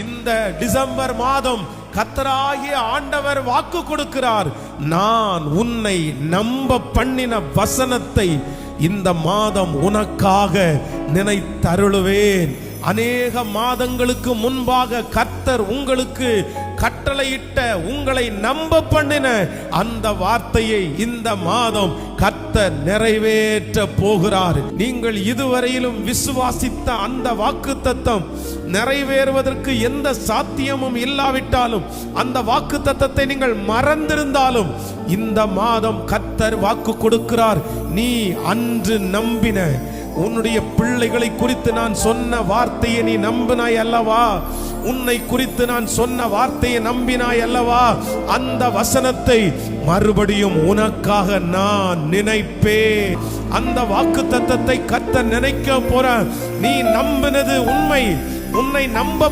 இந்த டிசம்பர் மாதம் கர்த்தராகிய ஆண்டவர் வாக்கு கொடுக்கிறார், நான் உன்னை நம்ப பண்ணின வசனத்தை இந்த மாதம் உனக்காக நினைத்தருளுவேன். அநேக மாதங்களுக்கு முன்பாக கர்த்தர் உங்களுக்கு கட்டளையிட்ட, உங்களை நம்ப பண்ணின அந்த வார்த்தையை இந்த மாதம் கர்த்தர் நிறைவேற்ற போகிறார். நீங்கள் இதுவரையிலும் விசுவாசித்த அந்த வாக்குத்தத்தம் நிறைவேறுவதற்கு எந்த சாத்தியமும் இல்லாவிட்டாலும், அந்த வாக்குத்தத்தத்தை நீங்கள் மறந்திருந்தாலும், இந்த மாதம் கர்த்தர் வாக்கு கொடுக்கிறார், நீ அன்று நம்பின உன்னுடைய பிள்ளைகளை குறித்து நான் சொன்ன வார்த்தையை நீ நம்பினாய் அல்லவா? உன்னை குறித்து நான் சொன்ன வார்த்தையை நம்பினாய் அல்லவா? அந்த வசனத்தை மறுபடியும் உனக்காக நான் நினைப்பேன். அந்த வாக்குத்தத்தத்தை கர்த்தர் நினைக்க போற. நீ நம்பினது உண்மை. உன்னை நம்ப